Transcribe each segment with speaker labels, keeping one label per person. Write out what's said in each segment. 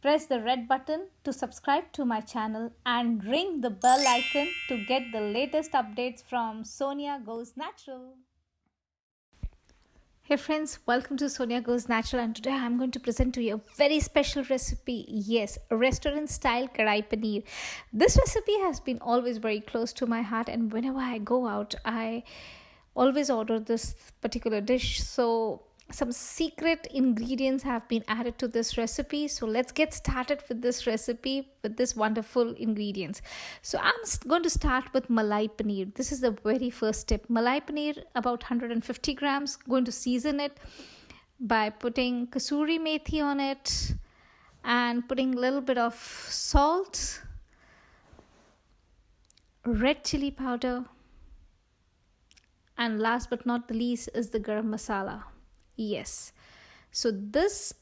Speaker 1: Press the red button to subscribe to my channel and ring the bell icon to get the latest updates from Sonia Goes Natural. Hey friends, welcome to Sonia Goes Natural, and today I'm going to present to you a very special recipe. Yes, restaurant style kadai paneer. This recipe has been always very close to my heart, and whenever I go out, I always order this particular dish. So some secret ingredients have been added to this recipe, so let's get started with this recipe with this wonderful ingredients. So I'm going to start with malai paneer. This is the very first step. Malai paneer, about 150 grams. Going to season it by putting kasuri methi on it and putting a little bit of salt, red chili powder, and last but not the least is the garam masala. Yes, so this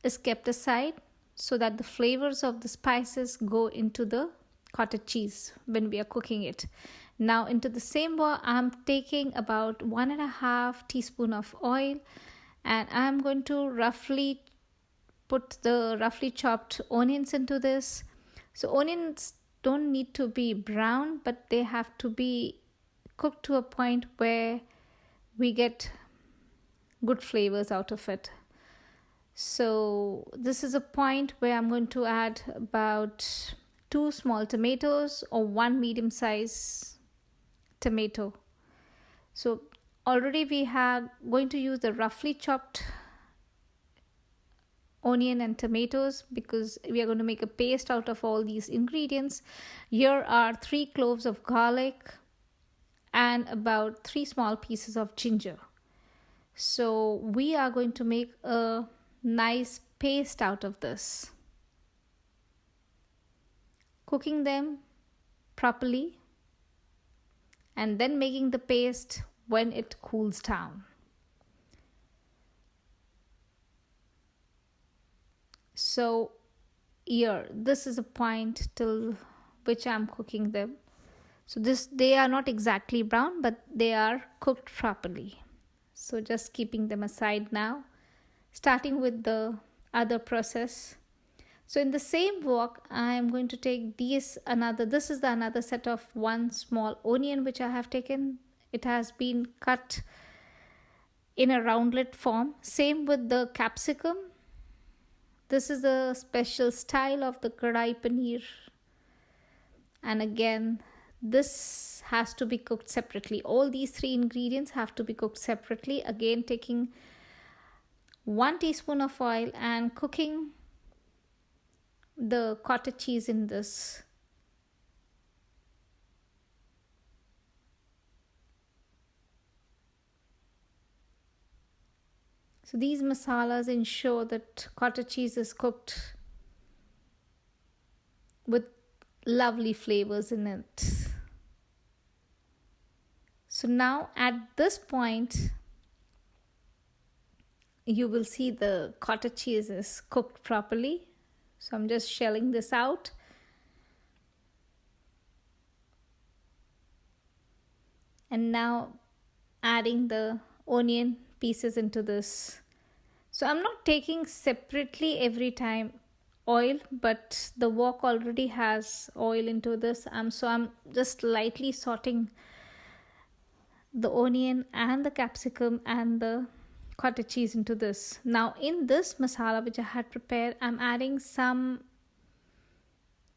Speaker 1: is kept aside so that the flavors of the spices go into the cottage cheese when we are cooking it. Now into the same bowl I'm taking about 1.5 teaspoon of oil, and I'm going to roughly put the roughly chopped onions into this. So onions don't need to be brown, but they have to be cooked to a point where we get good flavors out of it. So this is a point where I'm going to add about 2 small tomatoes or 1 medium size tomato. So already we are going to use the roughly chopped onion and tomatoes because we are going to make a paste out of all these ingredients. Here are 3 cloves of garlic and about 3 small pieces of ginger. So we are going to make a nice paste out of this, cooking them properly and then making the paste when it cools down. So here, this is a point till which I'm cooking them. So they are not exactly brown, but they are cooked properly. So just keeping them aside now, starting with the other process. So in the same wok, I am going to take this is the another set of 1 small onion which I have taken. It has been cut in a roundlet form. Same with the capsicum. This is the special style of the kadai paneer. And again, this has to be cooked separately. All these 3 ingredients have to be cooked separately. Again, taking 1 teaspoon of oil and cooking the cottage cheese in this. So these masalas ensure that cottage cheese is cooked with lovely flavors in it. So now at this point, you will see the cottage cheese is cooked properly. So I'm just shelling this out. And now adding the onion pieces into this. So I'm not taking separately every time oil, but the wok already has oil into this. So I'm just lightly sauteing the onion and the capsicum and the cottage cheese into this. Now in this masala which I had prepared, I'm adding some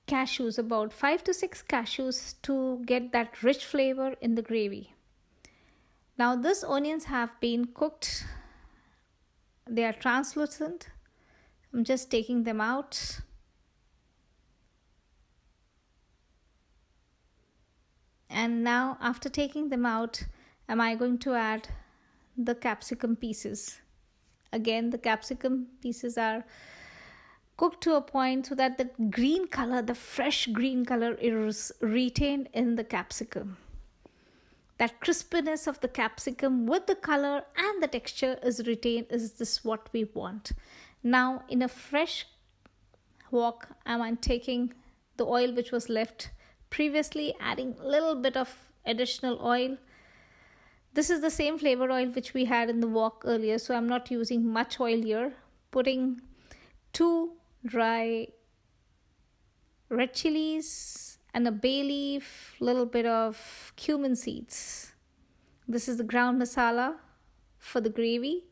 Speaker 1: cashews, about 5 to 6 cashews to get that rich flavor in the gravy. Now these onions have been cooked. They are translucent. I'm just taking them out. And now after taking them out, am I going to add the capsicum pieces. Again, the capsicum pieces are cooked to a point so that the green color, the fresh green color, is retained in the capsicum. That crispiness of the capsicum with the color and the texture is retained. Is this what we want? Now in a fresh wok, I'm taking the oil which was left previously, adding a little bit of additional oil. This is the same flavor oil which we had in the wok earlier, so I'm not using much oil here. Putting 2 dry red chilies, and a bay leaf, little bit of cumin seeds. This is the ground masala for the gravy.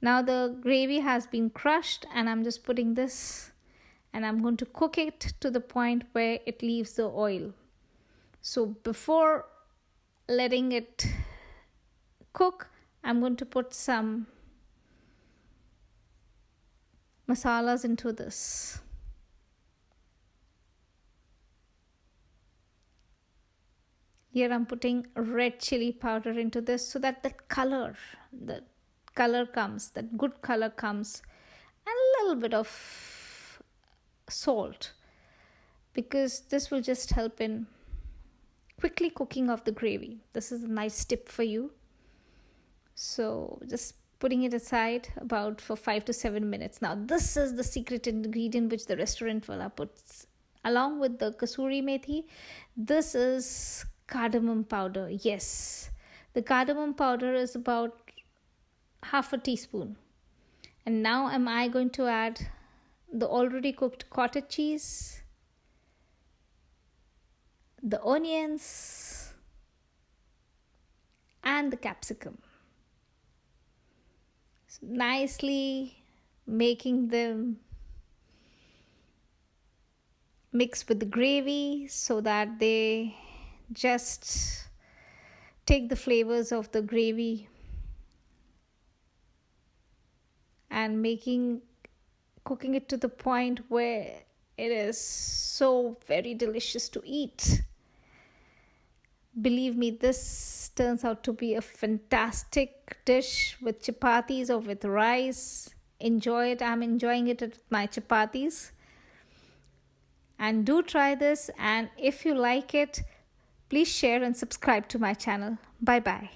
Speaker 1: Now the gravy has been crushed and I'm just putting this and I'm going to cook it to the point where it leaves the oil. So before letting it cook, I'm going to put some masalas into this. Here I'm putting red chili powder into this so that the color comes, that good color comes, and a little bit of salt, because this will just help in quickly cooking of the gravy. This is a nice tip for you. So just putting it aside about for 5 to 7 minutes. Now this is the secret ingredient which the restaurant wala puts along with the kasuri methi. This is cardamom powder. Yes, the cardamom powder is about half a teaspoon. And now am I going to add the already cooked cottage cheese, the onions, and the capsicum. So nicely making them mix with the gravy so that they just take the flavors of the gravy and cooking it to the point where it is so very delicious to eat. Believe me, this turns out to be a fantastic dish with chapatis or with rice. Enjoy it. I'm enjoying it with my chapatis. And do try this, and if you like it, please share and subscribe to my channel. Bye bye.